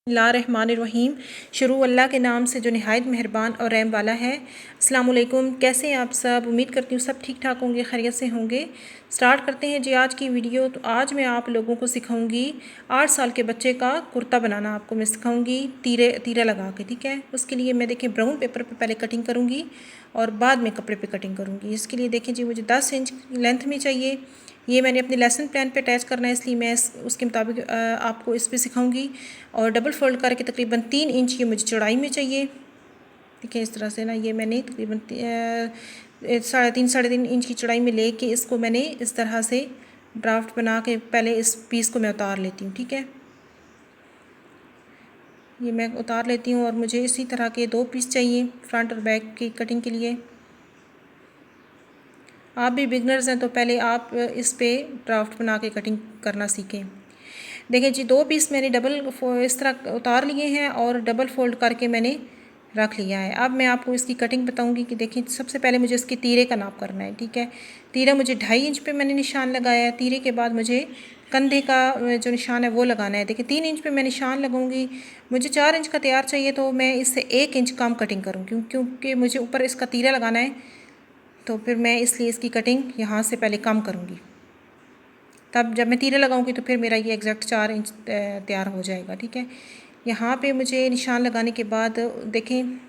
बिस्मिल्लाहिर्रहमानिर्रहीम। शुरू अल्लाह के नाम से जो निहायत मेहरबान और रहम वाला है। अस्सलाम वालेकुम, कैसे हैं आप सब? उम्मीद करती हूँ सब ठीक ठाक होंगे, खैरियत से होंगे। स्टार्ट करते हैं जी आज की वीडियो। तो आज मैं आप लोगों को सिखाऊंगी 8 साल के बच्चे का कुर्ता बनाना। आपको मैं सिखाऊंगी तीरा लगा के, ठीक है। उसके लिए मैं देखें ब्राउन पेपर पर पहले कटिंग करूँगी और बाद में कपड़े पर कटिंग करूँगी। इसके लिए देखें जी मुझे 10 इंच लेंथ में चाहिए। ये मैंने अपने लेसन प्लान पे अटैच करना है, इसलिए मैं उसके मुताबिक आपको इस पर सिखाऊंगी। और डबल फोल्ड करके तकरीबन 3 इंच ये मुझे चौड़ाई में चाहिए, ठीक है। इस तरह से ना ये मैंने तकरीबन 3.5 इंच की चौड़ाई में लेके इसको मैंने इस तरह से ड्राफ्ट बना के पहले इस पीस को मैं उतार लेती हूँ, ठीक है। ये मैं उतार लेती हूँ और मुझे इसी तरह के 2 पीस चाहिए फ्रंट और बैक की कटिंग के लिए। आप भी बिगनर्स हैं तो पहले आप इस पे ड्राफ्ट बना के कटिंग करना सीखें। देखें जी 2 पीस मैंने इस तरह उतार लिए हैं और डबल फोल्ड करके मैंने रख लिया है। अब मैं आपको इसकी कटिंग बताऊंगी कि देखिए सबसे पहले मुझे इसके तीरे का नाप करना है, ठीक है। तीरा मुझे 2.5 इंच पे मैंने निशान लगाया है। तीरे के बाद मुझे कंधे का जो निशान है वो लगाना है। देखिए 3 इंच पे मैं निशान लगाऊंगी। मुझे 4 इंच का तैयार चाहिए तो मैं इससे 1 इंच कम कटिंग करूँ क्योंकि मुझे ऊपर इसका तीरा लगाना है, तो फिर मैं इसलिए इसकी कटिंग यहाँ से पहले कम करूँगी। तब जब मैं तीरे लगाऊंगी तो फिर मेरा ये एग्जैक्ट 4 इंच तैयार हो जाएगा, ठीक है। यहाँ पे मुझे निशान लगाने के बाद देखें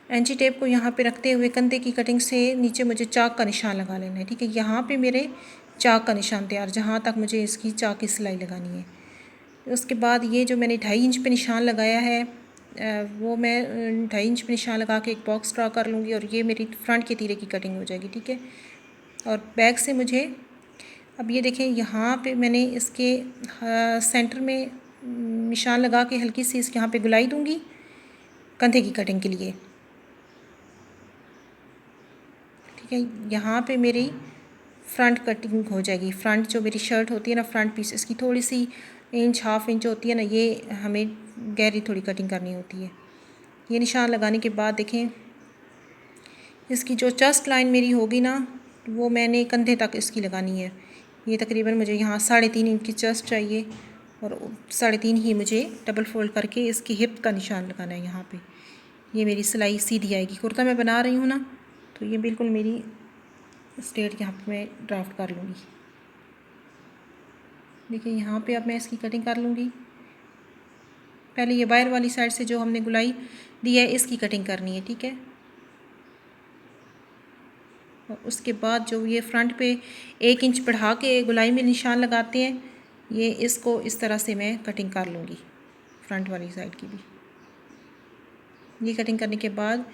एंची टेप को यहाँ पे रखते हुए कंधे की कटिंग से नीचे मुझे चाक का निशान लगा लेना है, ठीक है। यहाँ पे मेरे चाक का निशान तैयार, जहाँ तक मुझे इसकी चाक की सिलाई लगानी है। उसके बाद ये जो मैंने 2.5 इंच पे निशान लगाया है वो मैं 2.5 इंच पे निशान लगा के एक बॉक्स ड्रा कर लूँगी और ये मेरी फ्रंट के तीरे की कटिंग हो जाएगी, ठीक है। और बैक से मुझे अब ये देखें यहाँ पे मैंने इसके सेंटर में निशान लगा के हल्की सी इसके यहाँ पे गुलाई दूँगी कंधे की कटिंग के लिए, ठीक है। यहाँ पे मेरी फ्रंट कटिंग हो जाएगी। फ्रंट जो मेरी शर्ट होती है ना, फ्रंट पीस, इसकी थोड़ी सी इंच हाफ इंच होती है ना, ये हमें गहरी थोड़ी कटिंग करनी होती है। ये निशान लगाने के बाद देखें इसकी जो चेस्ट लाइन मेरी होगी ना वो मैंने कंधे तक इसकी लगानी है। ये तकरीबन मुझे यहाँ 3.5 इंच की चेस्ट चाहिए और 3.5 ही मुझे डबल फोल्ड करके इसकी हिप का निशान लगाना है। यहाँ पे ये मेरी सिलाई सीधी आएगी। कुर्ता मैं बना रही हूँ ना, तो ये बिल्कुल मेरी स्ट्रेट यहाँ पे मैं ड्राफ्ट कर लूँगी। देखिए यहाँ पे अब मैं इसकी कटिंग कर लूँगी। पहले ये बाहर वाली साइड से जो हमने गुलाई दी है इसकी कटिंग करनी है, ठीक है। और उसके बाद जो ये फ्रंट पे 1 इंच बढ़ा के गुलाई में निशान लगाते हैं, ये इसको इस तरह से मैं कटिंग कर लूँगी फ्रंट वाली साइड की भी। ये कटिंग करने के बाद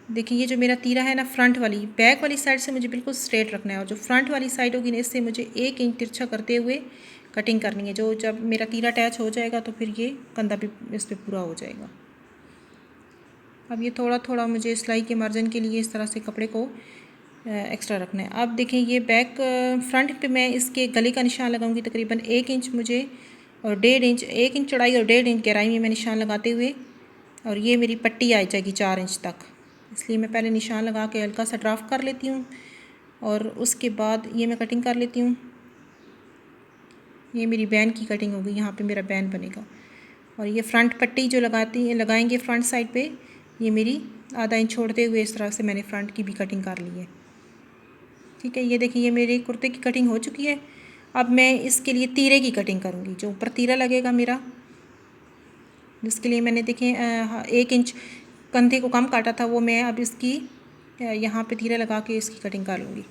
देखिए ये जो मेरा तीरा है ना, फ्रंट वाली बैक वाली साइड से मुझे बिल्कुल स्ट्रेट रखना है और जो फ्रंट वाली साइड होगी ना इससे मुझे 1 इंच तिरछा करते हुए कटिंग करनी है। जो जब मेरा तीरा अटैच हो जाएगा तो फिर ये कंधा भी इस पर पूरा हो जाएगा। अब ये थोड़ा थोड़ा मुझे सिलाई के मार्जिन के लिए इस तरह से कपड़े को एक्स्ट्रा रखना है। अब देखें ये बैक फ्रंट पे मैं इसके गले का निशान लगाऊंगी तकरीबन 1 इंच मुझे और 1.5 इंच, 1 इंच चौड़ाई और 1.5 इंच गहराई में मैं निशान लगाते हुए, और ये मेरी पट्टी आ जाएगी 4 इंच तक, इसलिए मैं पहले निशान लगा के हल्का सा ड्राफ्ट कर लेती हूँ और उसके बाद ये मैं कटिंग कर लेती हूँ। ये मेरी बैन की कटिंग होगी, यहाँ पे मेरा बैन बनेगा। और ये फ्रंट पट्टी जो लगाएंगे फ्रंट साइड पे, ये मेरी आधा इंच छोड़ते हुए इस तरह से मैंने फ्रंट की भी कटिंग कर ली है, ठीक है। ये देखिए ये मेरे कुर्ते की कटिंग हो चुकी है। अब मैं इसके लिए तीरे की कटिंग करूँगी। जो ऊपर तीरा लगेगा मेरा, जिसके लिए मैंने देखें 1 इंच कंधे को कम काटा था, वो मैं अब इसकी यहाँ पे तीरा लगा के इसकी कटिंग कर लूँगी,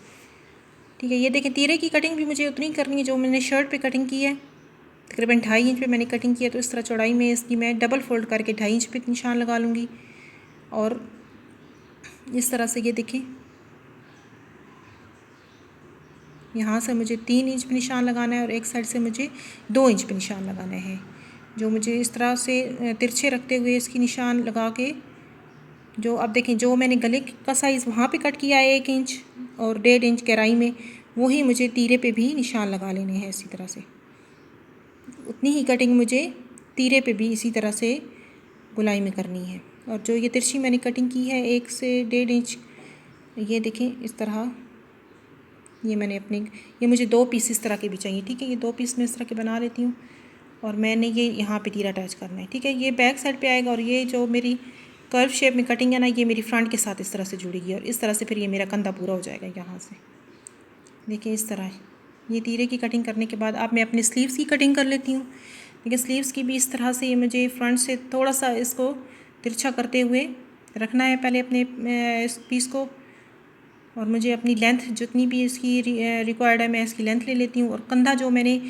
ठीक है। ये देखें तीरे की कटिंग भी मुझे उतनी करनी है जो मैंने शर्ट पे कटिंग की है। तकरीबन 2.5 इंच पे मैंने कटिंग की है, तो इस तरह चौड़ाई में इसकी मैं डबल फोल्ड करके 2.5 इंच पे निशान लगा लूँगी। और इस तरह से ये देखें यहाँ से मुझे 3 इंच पे निशान लगाना है और एक साइड से मुझे 2 इंच पे निशान लगाना है। जो मुझे इस तरह से तिरछे रखते हुए इसकी निशान लगा के, जो अब देखें जो मैंने गले का साइज़ वहाँ पे कट किया है 1 इंच और 1.5 इंच गहराई में, वही मुझे तीरे पे भी निशान लगा लेने हैं। इसी तरह से उतनी ही कटिंग मुझे तीरे पे भी इसी तरह से गुलाई में करनी है। और जो ये तिरछी मैंने कटिंग की है 1 से 1.5 इंच, ये देखें इस तरह ये मैंने ये मुझे 2 पीस इस तरह के भी चाहिए, ठीक है। ये 2 पीस मैं इस तरह के बना लेती हूँ और मैंने ये यहाँ पे तीरा अटैच करना है, ठीक है। ये बैक साइड पे आएगा और ये जो मेरी कर्व शेप में कटिंग है ना, ये मेरी फ्रंट के साथ इस तरह से जुड़ेगी और इस तरह से फिर ये मेरा कंधा पूरा हो जाएगा यहाँ से। देखिए इस तरह ये तीरे की कटिंग करने के बाद अब मैं अपने स्लीव्स की कटिंग कर लेती हूँ। देखिए स्लीव्स की भी इस तरह से ये मुझे फ्रंट से थोड़ा सा इसको तिरछा करते हुए रखना है पहले अपने इस पीस को, और मुझे अपनी लेंथ जितनी भी इसकी रिक्वायर्ड है मैं इसकी लेंथ ले लेती हूँ। और कंधा जो मैंने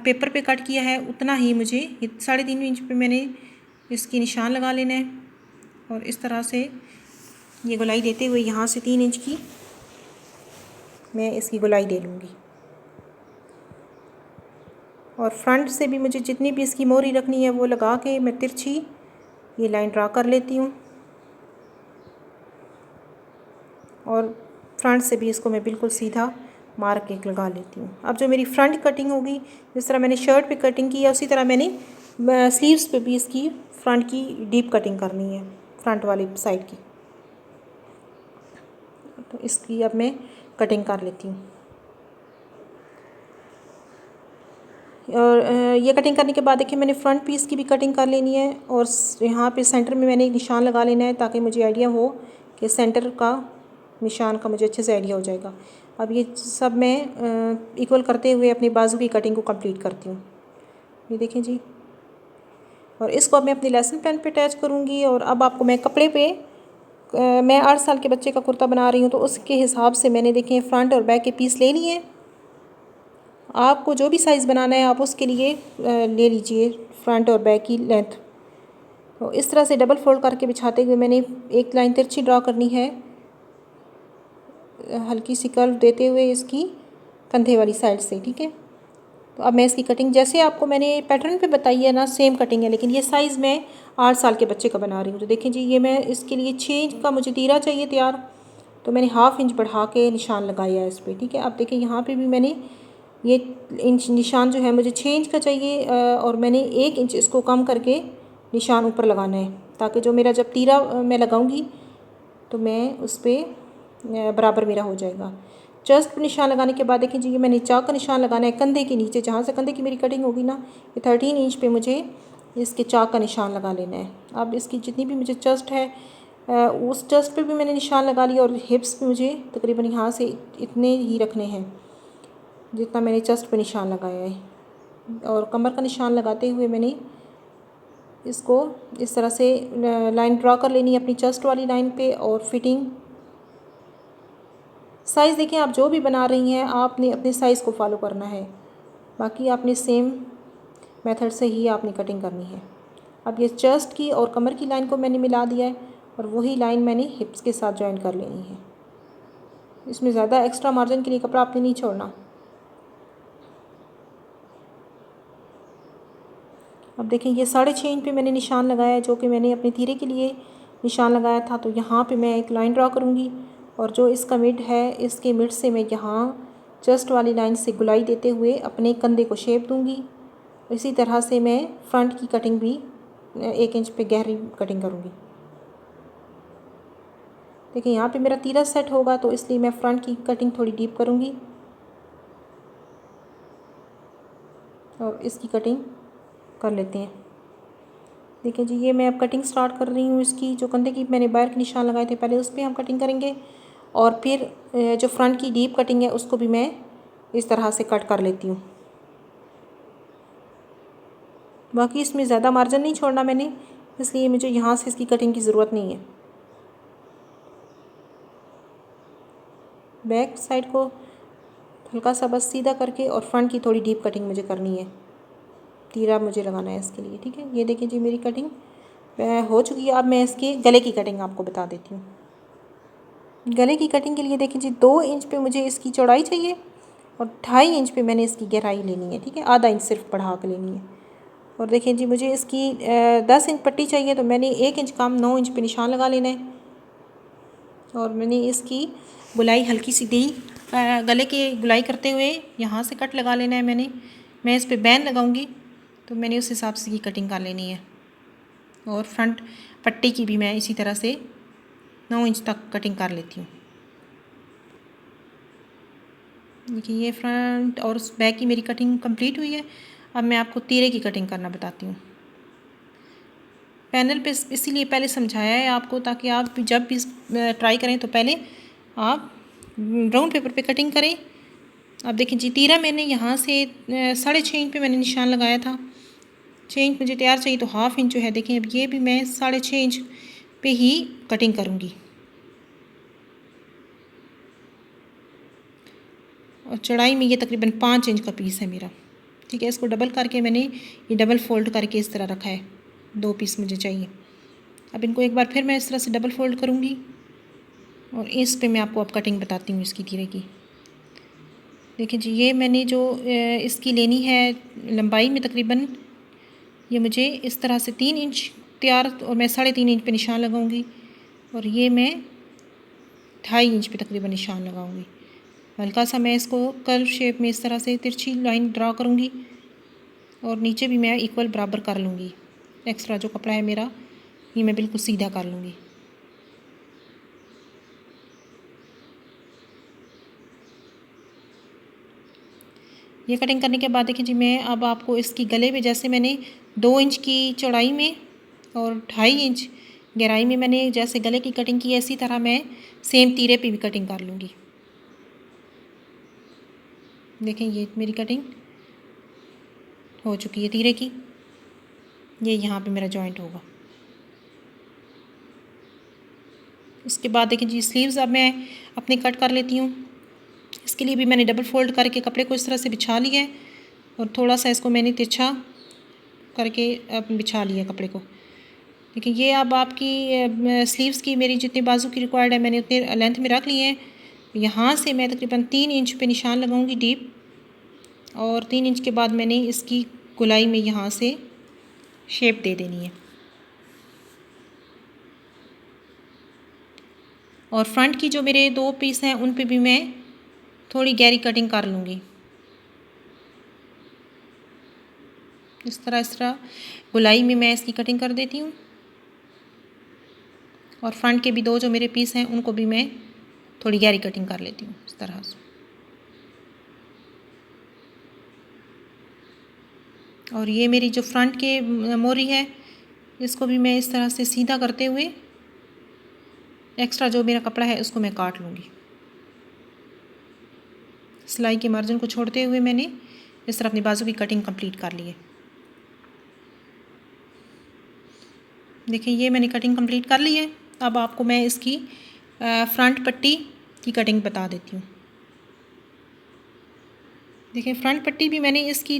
पेपर पे कट किया है उतना ही मुझे, ये 3.5 इंच पे मैंने इसकी निशान लगा लेना है और इस तरह से ये गोलाई देते हुए यहाँ से 3 इंच की मैं इसकी गोलाई दे लूँगी। और फ्रंट से भी मुझे जितनी भी इसकी मोहरी रखनी है वो लगा के मैं तिरछी ये लाइन ड्रा कर लेती हूँ और फ्रंट से भी इसको मैं बिल्कुल सीधा मार्क एक लगा लेती हूँ। अब जो मेरी फ्रंट कटिंग होगी, जिस तरह मैंने शर्ट पे कटिंग की है उसी तरह मैंने स्लीव्स पे भी इसकी फ्रंट की डीप कटिंग करनी है, फ्रंट वाली साइड की। तो इसकी अब मैं कटिंग कर लेती हूँ। और ये कटिंग करने के बाद देखिए मैंने फ्रंट पीस की भी कटिंग कर लेनी है और यहाँ पे सेंटर में मैंने एक निशान लगा लेना है ताकि मुझे आइडिया हो कि सेंटर का निशान का मुझे अच्छे से आइडिया हो जाएगा। अब ये सब मैं इक्वल करते हुए अपनी बाजू की कटिंग को कंप्लीट करती हूँ। ये देखें जी, और इसको अब मैं अपनी लेसन पेन पे अटैच करूँगी। और अब आपको मैं कपड़े पे मैं 8 साल के बच्चे का कुर्ता बना रही हूँ तो उसके हिसाब से मैंने देखें फ्रंट और बैक के पीस ले लिए हैं। आपको जो भी साइज़ बनाना है आप उसके लिए ले लीजिए फ्रंट और बैक की लेंथ। तो इस तरह से डबल फोल्ड करके बिछाते हुए मैंने एक लाइन तिरछी ड्रा करनी है, हल्की सी कर्व देते हुए इसकी कंधे वाली साइड से, ठीक है। तो अब मैं इसकी कटिंग जैसे आपको मैंने पैटर्न पे बताई है ना सेम कटिंग है, लेकिन ये साइज़ मैं 8 साल के बच्चे का बना रही हूँ। तो देखें जी, ये मैं इसके लिए 6 इंच का मुझे तीरा चाहिए तैयार, तो मैंने हाफ इंच बढ़ा के निशान लगाया है इस पर, ठीक है। अब देखें यहाँ पे भी मैंने ये इंच निशान जो है मुझे 6 इंच का चाहिए और मैंने 1 इंच इसको कम करके निशान ऊपर लगाना है ताकि जो मेरा जब तीरा मैं लगाऊंगी तो मैं उस पर बराबर मेरा हो जाएगा। चेस्ट पर निशान लगाने के बाद देखिए जी, ये मैंने चाक का निशान लगाना है कंधे के नीचे, जहाँ से कंधे की मेरी कटिंग होगी ना, ये 13 इंच पे मुझे इसके चाक का निशान लगा लेना है। अब इसकी जितनी भी मुझे चेस्ट है उस चेस्ट पे भी मैंने निशान लगा लिया और हिप्स पे मुझे तकरीबन यहाँ से इतने ही रखने हैं जितना मैंने चेस्ट पे निशान लगाया है। और कमर का निशान लगाते हुए मैंने इसको इस तरह से लाइन ड्रा कर लेनी है अपनी चेस्ट वाली लाइन पे। और फिटिंग साइज़ देखिए आप जो भी बना रही हैं आपने अपने साइज़ को फॉलो करना है, बाकी आपने सेम मेथड से ही आपने कटिंग करनी है। अब ये चेस्ट की और कमर की लाइन को मैंने मिला दिया है और वही लाइन मैंने हिप्स के साथ ज्वाइन कर लेनी है। इसमें ज़्यादा एक्स्ट्रा मार्जिन के लिए कपड़ा आपने नहीं छोड़ना। अब देखें ये 6.5 इंच पे मैंने निशान लगाया है जो कि मैंने अपने तीरे के लिए निशान लगाया था। तो यहाँ पे मैं एक लाइन ड्रा करूँगी और जो इसका मिड है इसके मिड से मैं यहाँ चेस्ट वाली लाइन से गुलाई देते हुए अपने कंधे को शेप दूँगी। इसी तरह से मैं फ्रंट की कटिंग भी 1 इंच पे गहरी कटिंग करूँगी। देखिए यहाँ पे मेरा तीरा सेट होगा तो इसलिए मैं फ्रंट की कटिंग थोड़ी डीप करूँगी और इसकी कटिंग कर लेते हैं। देखिए जी, ये मैं अब कटिंग स्टार्ट कर रही हूँ इसकी। जो कंधे की मैंने बाहर के निशान लगाए थे पहले उस पर हम कटिंग करेंगे और फिर जो फ्रंट की डीप कटिंग है उसको भी मैं इस तरह से कट कर लेती हूँ। बाकी इसमें ज़्यादा मार्जिन नहीं छोड़ना मैंने, इसलिए मुझे यहाँ से इसकी कटिंग की ज़रूरत नहीं है। बैक साइड को हल्का सा बस सीधा करके और फ्रंट की थोड़ी डीप कटिंग मुझे करनी है, तीरा मुझे लगाना है इसके लिए, ठीक है। ये देखिए जी मेरी कटिंग हो चुकी है। अब मैं इसके गले की कटिंग आपको बता देती हूँ। गले की कटिंग के लिए देखिए जी 2 इंच पे मुझे इसकी चौड़ाई चाहिए और 2.5 इंच पे मैंने इसकी गहराई लेनी है, ठीक है। आधा इंच सिर्फ बढ़ा के लेनी है। और देखिए जी मुझे इसकी 10 इंच पट्टी चाहिए तो मैंने 1 इंच कम 9 इंच पे निशान लगा लेना है। और मैंने इसकी गुलाई हल्की सी दी, गले की गुलाई करते हुए यहाँ से कट लगा लेना है। मैं इस पर बैन लगाऊंगी तो मैंने उस हिसाब से की कटिंग कर लेनी है। और फ्रंट पट्टी की भी मैं इसी तरह से 9 इंच तक कटिंग कर लेती हूँ। देखिए ये फ्रंट और बैक की मेरी कटिंग कंप्लीट हुई है। अब मैं आपको तीरे की कटिंग करना बताती हूँ। पैनल पे इसीलिए पहले समझाया है आपको, ताकि आप जब भी ट्राई करें तो पहले आप ब्राउन पेपर पे कटिंग करें। अब देखिए जी, तीरा मैंने यहाँ से 6.5 इंच पे मैंने निशान लगाया था। 6 इंच मुझे तैयार चाहिए, तो हाफ इंच जो है देखें, अब ये भी मैं 6.5 इंच पे ही कटिंग करूँगी। और चौड़ाई में ये तकरीबन 5 इंच का पीस है मेरा। ठीक है, इसको डबल करके मैंने ये डबल फोल्ड करके इस तरह रखा है। 2 पीस मुझे चाहिए। अब इनको एक बार फिर मैं इस तरह से डबल फोल्ड करूँगी और इस पे मैं आपको अब कटिंग बताती हूँ इसकी तीरे की। देखिए जी, ये मैंने जो इसकी लेनी है लंबाई में तकरीबन, ये मुझे इस तरह से 3 इंच तैयार, और मैं 3.5 इंच पे निशान लगाऊंगी, और ये मैं 2.5 इंच पे तकरीबन निशान लगाऊंगी। हल्का सा मैं इसको कर्व शेप में इस तरह से तिरछी लाइन ड्रा करूंगी, और नीचे भी मैं इक्वल बराबर कर लूँगी। एक्स्ट्रा जो कपड़ा है मेरा, ये मैं बिल्कुल सीधा कर लूँगी। ये कटिंग करने के बाद देखिए जी, मैं अब आपको इसकी गले में, जैसे मैंने 2 इंच की चौड़ाई में और 2.5 इंच गहराई में मैंने जैसे गले की कटिंग की है, इसी तरह मैं सेम तीरे पे भी कटिंग कर लूँगी। देखें, ये मेरी कटिंग हो चुकी है तीरे की। ये यहाँ पे मेरा जॉइंट होगा। उसके बाद देखें जी, स्लीव्स अब मैं अपने कट कर लेती हूँ। इसके लिए भी मैंने डबल फोल्ड करके कपड़े को इस तरह से बिछा लिया है, और थोड़ा सा इसको मैंने तिरछा करके अब बिछा लिया कपड़े को। देखिए, ये अब आपकी स्लीव्स की मेरी जितनी बाजू की रिक्वायर्ड है, मैंने उतने लेंथ में रख लिए हैं। यहाँ से मैं तकरीबन 3 इंच पे निशान लगाऊंगी डीप, और 3 इंच के बाद मैंने इसकी गोलाई में यहाँ से शेप दे देनी है। और फ्रंट की जो मेरे 2 पीस हैं, उन पे भी मैं थोड़ी गहरी कटिंग कर लूँगी। इस तरह गोलाई में मैं इसकी कटिंग कर देती हूँ, और फ्रंट के भी 2 जो मेरे पीस हैं, उनको भी मैं थोड़ी गहरी कटिंग कर लेती हूँ इस तरह से। और ये मेरी जो फ्रंट के मोरी है, इसको भी मैं इस तरह से सीधा करते हुए एक्स्ट्रा जो मेरा कपड़ा है उसको मैं काट लूँगी। सिलाई के मार्जिन को छोड़ते हुए मैंने इस तरह अपनी बाजू की कटिंग कंप्लीट कर ली है। देखिए, ये मैंने कटिंग कंप्लीट कर ली है। अब आपको मैं इसकी फ्रंट पट्टी की कटिंग बता देती हूँ। देखिए, फ्रंट पट्टी भी मैंने इसकी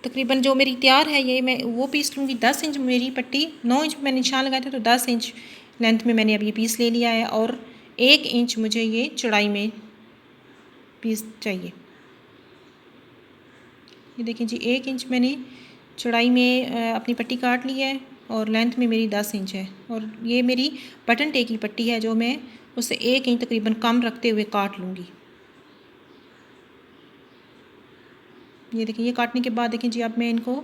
तकरीबन जो मेरी तैयार है, ये मैं वो पीस लूँगी। 10 इंच मेरी पट्टी, 9 इंच मैंने निशान लगाया था, तो 10 इंच लेंथ में मैंने अब ये पीस ले लिया है, और 1 इंच मुझे ये चौड़ाई में पीस चाहिए। ये देखिए जी, 1 इंच मैंने चौड़ाई में अपनी पट्टी काट ली है, और लेंथ में मेरी 10 इंच है। और ये मेरी बटन टे की पट्टी है, जो मैं उससे 1 इंच तकरीबन कम रखते हुए काट लूँगी। ये देखिए, ये काटने के बाद देखिए जी, अब मैं इनको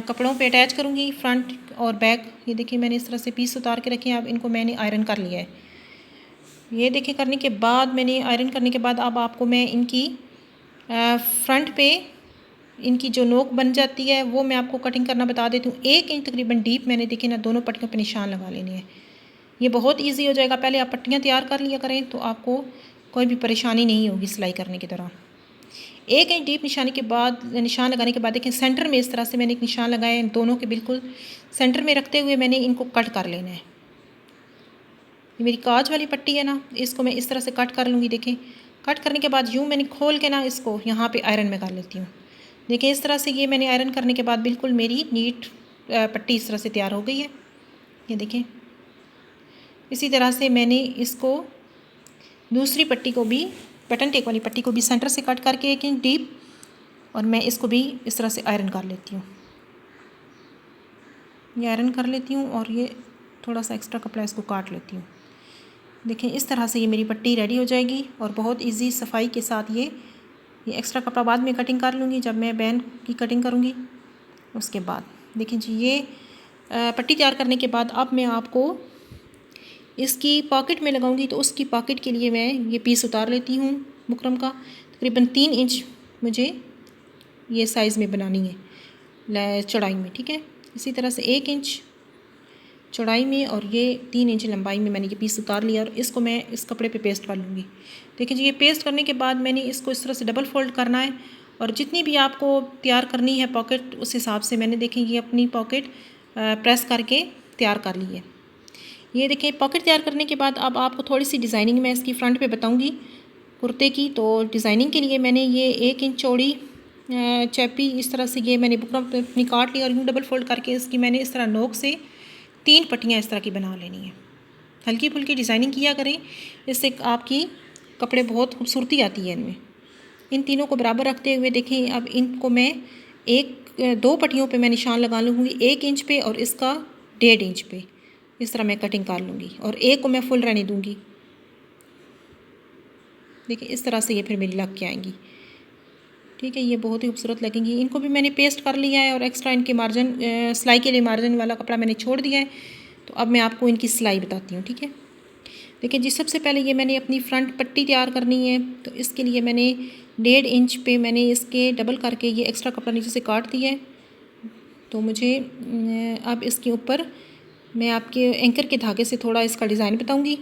कपड़ों पे अटैच करूँगी, फ्रंट और बैक। ये देखिए, मैंने इस तरह से पीस उतार के रखे हैं। अब इनको मैंने आयरन कर लिया है। ये देखिए, करने के बाद मैंने आयरन करने के बाद अब आपको मैं इनकी फ्रंट पे इनकी जो नोक बन जाती है, वो मैं आपको कटिंग करना बता देती हूँ। 1 इंच तकरीबन डीप मैंने देखिए ना दोनों पट्टियों पे निशान लगा लेने हैं। ये बहुत ईजी हो जाएगा। पहले आप पट्टियाँ तैयार कर लिया करें, तो आपको कोई भी परेशानी नहीं होगी सिलाई करने के दौरान। 1 इंच डीप निशान लगाने के बाद देखें, सेंटर में इस तरह से मैंने एक निशान लगाया है। दोनों के बिल्कुल सेंटर में रखते हुए मैंने इनको कट कर लेना है। ये मेरी काज वाली पट्टी है ना, इसको मैं इस तरह से कट कर लूँगी। देखें, कट करने के बाद यूँ मैंने खोल के ना इसको यहाँ पे आयरन में कर लेती हूँ। देखिए, इस तरह से ये मैंने आयरन करने के बाद बिल्कुल मेरी नीट पट्टी इस तरह से तैयार हो गई है। ये देखें, इसी तरह से मैंने इसको दूसरी पट्टी को भी, बटन टेक वाली पट्टी को भी सेंटर से कट करके 1 इंच डीप, और मैं इसको भी इस तरह से आयरन कर लेती हूँ। ये आयरन कर लेती हूँ, और ये थोड़ा सा एक्स्ट्रा कपड़ा इसको काट लेती हूँ। देखें, इस तरह से ये मेरी पट्टी रेडी हो जाएगी, और बहुत इजी सफाई के साथ ये एक्स्ट्रा कपड़ा बाद में कटिंग कर लूँगी जब मैं बैन की कटिंग करूँगी। उसके बाद देखिए जी, ये पट्टी तैयार करने के बाद अब मैं आपको इसकी पॉकेट में लगाऊंगी। तो उसकी पॉकेट के लिए मैं ये पीस उतार लेती हूँ बुकरम का। तकरीबन 3 इंच मुझे ये साइज़ में बनानी है चौड़ाई में, ठीक है। इसी तरह से 1 इंच चौड़ाई में और ये 3 इंच लंबाई में मैंने ये पीस उतार लिया और इसको मैं इस कपड़े पे पेस्ट कर लूँगी। देखिए जी, ये पेस्ट करने के बाद मैंने इसको इस तरह से डबल फोल्ड करना है और जितनी भी आपको तैयार करनी है पॉकेट उस हिसाब से मैंने देखें ये अपनी पॉकेट प्रेस करके तैयार कर ली है। ये देखें पॉकेट तैयार करने के बाद अब आपको थोड़ी सी डिज़ाइनिंग मैं इसकी फ्रंट पे बताऊंगी कुर्ते की। तो डिज़ाइनिंग के लिए मैंने ये 1 इंच चौड़ी चैपी इस तरह से ये मैंने बुकरम अपनी काट ली और यूँ डबल फोल्ड करके इसकी मैंने इस तरह नोक से 3 पट्टियाँ इस तरह की बना लेनी है। हल्की फुल्की डिज़ाइनिंग किया करें, इससे आपकी कपड़े बहुत खूबसूरती आती है इनमें। इन तीनों को बराबर रखते हुए देखें अब इनको मैं 2 पट्टियों पे मैं निशान लगा लूँगी 1 इंच पे और इसका 1.5 इंच पे इस तरह मैं कटिंग कर लूँगी और एक को मैं फुल रहने दूँगी। देखिए इस तरह से ये फिर मेरी लग के आएंगी, ठीक है। ये बहुत ही खूबसूरत लगेंगी। इनको भी मैंने पेस्ट कर लिया है और एक्स्ट्रा इनके मार्जिन सिलाई के लिए मार्जिन वाला कपड़ा मैंने छोड़ दिया है। तो अब मैं आपको इनकी सिलाई बताती हूँ, ठीक है। देखिए जी, सबसे पहले ये मैंने अपनी फ्रंट पट्टी तैयार करनी है। तो इसके लिए मैंने 1.5 इंच पे मैंने इसके डबल करके ये एक्स्ट्रा कपड़ा नीचे से काट दिया है। तो मुझे अब इसके ऊपर मैं आपके एंकर के धागे से थोड़ा इसका डिज़ाइन बताऊँगी।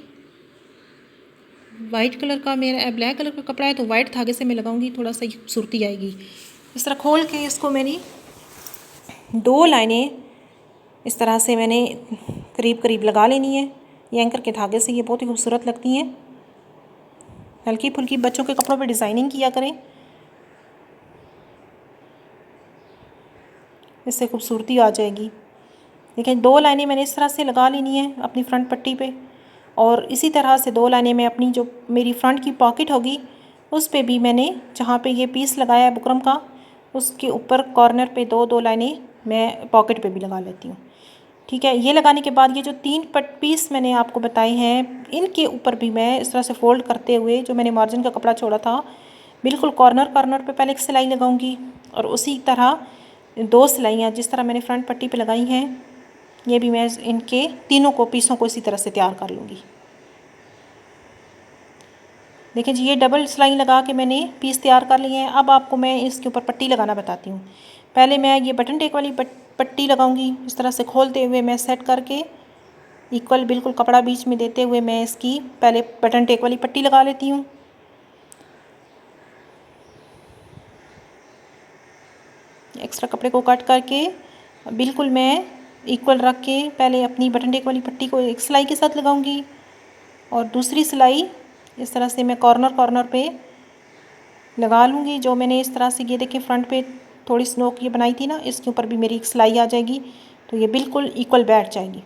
वाइट कलर का मेरा ब्लैक कलर का कपड़ा है तो वाइट धागे से मैं लगाऊंगी, थोड़ा सा खूबसूरती आएगी। इस तरह खोल के इसको मैंने 2 लाइनें इस तरह से मैंने करीब करीब लगा लेनी है। ये एंकर के धागे से ये बहुत ही खूबसूरत लगती हैं। हल्की फुल्की बच्चों के कपड़ों पे डिज़ाइनिंग किया करें, इससे खूबसूरती आ जाएगी। देखिए 2 लाइनें मैंने इस तरह से लगा लेनी है अपनी फ्रंट पट्टी पे और इसी तरह से 2 लाइनें मैं अपनी जो मेरी फ्रंट की पॉकेट होगी उस पे भी मैंने जहाँ पे ये पीस लगाया है बुकरम का उसके ऊपर कॉर्नर पे 2 लाइनें मैं पॉकेट पे भी लगा लेती हूँ, ठीक है। ये लगाने के बाद ये जो 3 पीस मैंने आपको बताए हैं इनके ऊपर भी मैं इस तरह से फ़ोल्ड करते हुए जो मैंने मार्जिन का कपड़ा छोड़ा था बिल्कुल कॉर्नर पे पहले एक सिलाई लगाऊंगी और उसी तरह 2 सिलाइयाँ जिस तरह मैंने फ्रंट पट्टी पे लगाई हैं ये भी मैं इनके तीनों को पीसों को इसी तरह से तैयार कर लूँगी। देखिए जी, ये डबल सिलाई लगा के मैंने पीस तैयार कर लिए हैं। अब आपको मैं इसके ऊपर पट्टी लगाना बताती हूँ। पहले मैं ये बटन टेक वाली पट्टी लगाऊंगी इस तरह से खोलते हुए मैं सेट करके इक्वल बिल्कुल कपड़ा बीच में देते हुए मैं इसकी पहले बटन टेक वाली पट्टी लगा लेती हूँ। एक्स्ट्रा कपड़े को कट करके बिल्कुल मैं इक्वल रख के पहले अपनी बटन टेक वाली पट्टी को एक सिलाई के साथ लगाऊंगी और दूसरी सिलाई इस तरह से मैं कॉर्नर पे लगा लूँगी। जो मैंने इस तरह से ये देखिए फ्रंट पे थोड़ी स्नोक ये बनाई थी ना इसके ऊपर भी मेरी एक सिलाई आ जाएगी तो ये बिल्कुल इक्वल बैठ जाएगी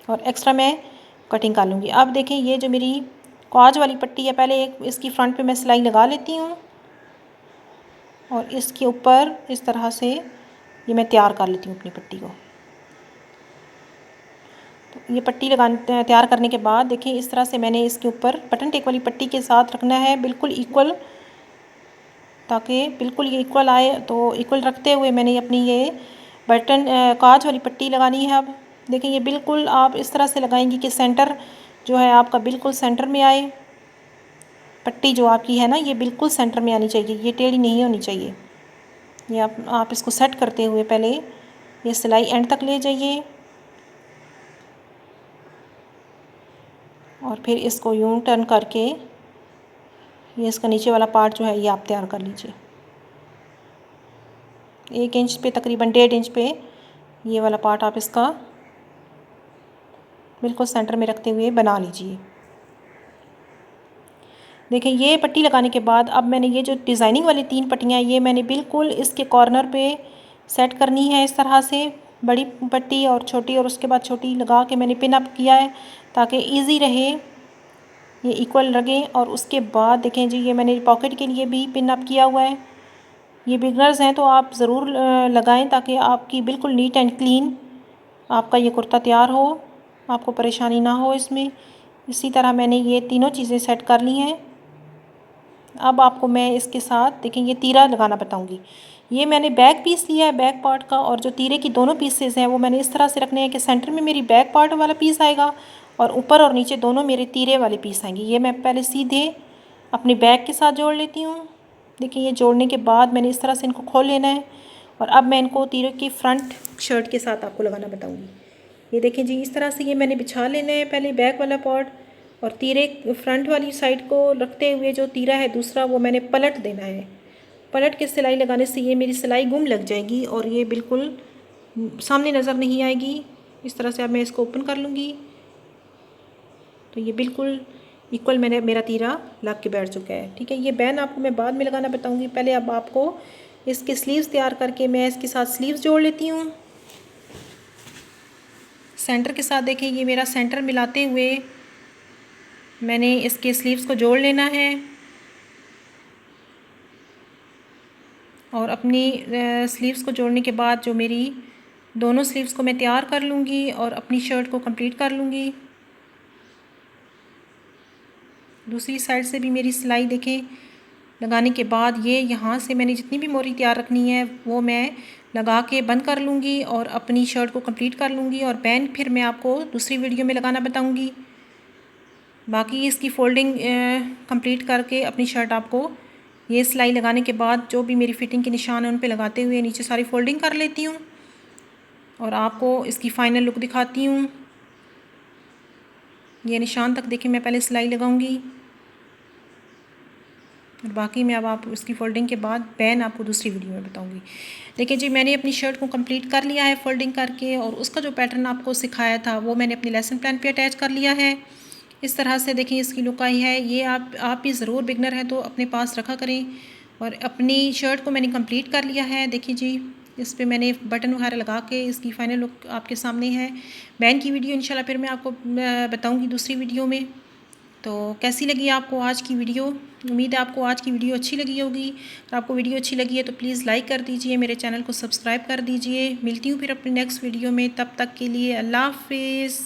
और एक्स्ट्रा मैं कटिंग कर लूँगी। अब देखें ये जो मेरी काज वाली पट्टी है पहले एक इसकी फ्रंट पे मैं सिलाई लगा लेती हूँ और इसके ऊपर इस तरह से ये मैं तैयार कर लेती हूँ अपनी पट्टी को। तो ये पट्टी तैयार करने के बाद देखिए इस तरह से मैंने इसके ऊपर बटन टेक वाली पट्टी के साथ रखना है बिल्कुल इक्वल ताकि बिल्कुल ये इक्वल आए। तो इक्वल रखते हुए मैंने अपनी ये बटन काज वाली पट्टी लगानी है। अब देखिए ये बिल्कुल आप इस तरह से लगाएंगी कि सेंटर जो है आपका बिल्कुल सेंटर में आए। पट्टी जो आपकी है ना ये बिल्कुल सेंटर में आनी चाहिए, ये टेढ़ी नहीं होनी चाहिए। ये आप इसको सेट करते हुए पहले ये सिलाई एंड तक ले जाइए और फिर इसको यूं टर्न करके ये इसका नीचे वाला पार्ट जो है ये आप तैयार कर लीजिए। 1 इंच पे तकरीबन 1.5 इंच पे ये वाला पार्ट आप इसका बिल्कुल सेंटर में रखते हुए बना लीजिए। देखिए ये पट्टी लगाने के बाद अब मैंने ये जो डिज़ाइनिंग वाली 3 पट्टियाँ ये मैंने बिल्कुल इसके कॉर्नर पे सेट करनी है इस तरह से बड़ी पट्टी और छोटी और उसके बाद छोटी लगा के मैंने पिन अप किया है ताकि इजी रहे ये इक्वल लगे। और उसके बाद देखें जी ये मैंने पॉकेट के लिए भी पिन अप किया हुआ है। ये बिगनर्स हैं तो आप ज़रूर लगाएं ताकि आपकी बिल्कुल नीट एंड क्लीन आपका ये कुर्ता तैयार हो, आपको परेशानी ना हो इसमें। इसी तरह मैंने ये तीनों चीज़ें सेट कर ली हैं। अब आपको मैं इसके साथ देखें ये तीरा लगाना बताऊंगी। ये मैंने बैक पीस लिया है बैक पार्ट का और जो तीरे की दोनों पीसेस हैं वो मैंने इस तरह से रखने हैं कि सेंटर में मेरी बैक पार्ट वाला पीस आएगा और ऊपर और नीचे दोनों मेरे तीरे वाले पीस आएंगे। ये मैं पहले सीधे अपनी बैक के साथ जोड़ लेती हूँ देखिए ये जोड़ने के बाद मैंने इस तरह से इनको खोल लेना है और अब मैं इनको तीरे की फ्रंट शर्ट के साथ आपको लगाना बताऊंगी। ये देखें जी, इस तरह से ये मैंने बिछा लेना है पहले बैक वाला पार्ट, और तीरे फ्रंट वाली साइड को रखते हुए जो तीरा है दूसरा वो मैंने पलट देना है। पलट के सिलाई लगाने से ये मेरी सिलाई गुम लग जाएगी और ये बिल्कुल सामने नज़र नहीं आएगी। इस तरह से अब मैं इसको ओपन कर लूँगी तो ये बिल्कुल इक्वल मेरा तीरा लग के बैठ चुका है। ठीक है, ये बैन आपको मैं बाद में लगाना बताऊंगी। पहले अब आपको इसके स्लीव्स तैयार करके मैं इसके साथ स्लीव्स जोड़ लेती हूँ। सेंटर के साथ देखें, ये मेरा सेंटर मिलाते हुए मैंने इसके स्लीव्स को जोड़ लेना है और अपनी स्लीव्स को जोड़ने के बाद जो मेरी दोनों स्लीव्स को मैं तैयार कर लूँगी और अपनी शर्ट को कंप्लीट कर लूँगी। दूसरी साइड से भी मेरी सिलाई देखें लगाने के बाद ये यहाँ से मैंने जितनी भी मोरी तैयार रखनी है वो मैं लगा के बंद कर लूँगी और अपनी शर्ट को कंप्लीट कर लूँगी और बैन फिर मैं आपको दूसरी वीडियो में लगाना बताऊँगी। बाकी इसकी फोल्डिंग कंप्लीट करके अपनी शर्ट आपको ये सिलाई लगाने के बाद जो भी मेरी फिटिंग के निशान है उन पे लगाते हुए नीचे सारी फोल्डिंग कर लेती हूँ और आपको इसकी फ़ाइनल लुक दिखाती हूँ। ये निशान तक देखिए मैं पहले सिलाई लगाऊंगी और बाकी मैं अब आप इसकी फ़ोल्डिंग के बाद बैन आपको दूसरी वीडियो में बताऊंगी। देखिए जी, मैंने अपनी शर्ट को कंप्लीट कर लिया है फ़ोल्डिंग करके और उसका जो पैटर्न आपको सिखाया था वो मैंने अपने लेसन प्लान पे अटैच कर लिया है। इस तरह से देखिए इसकी लुक आई है। ये आप भी ज़रूर बिगनर हैं तो अपने पास रखा करें। और अपनी शर्ट को मैंने कंप्लीट कर लिया है। देखिए जी, इस पर मैंने बटन वगैरह लगा के इसकी फ़ाइनल लुक आपके सामने है। बैन की वीडियो इंशाल्लाह फिर मैं आपको बताऊँगी दूसरी वीडियो में। तो कैसी लगी आपको आज की वीडियो? उम्मीद है आपको आज की वीडियो अच्छी लगी होगी। अगर आपको वीडियो अच्छी लगी है तो प्लीज़ लाइक कर दीजिए, मेरे चैनल को सब्सक्राइब कर दीजिए। मिलती हूँ फिर अपनी नेक्स्ट वीडियो में, तब तक के लिए अल्लाह हाफिज़।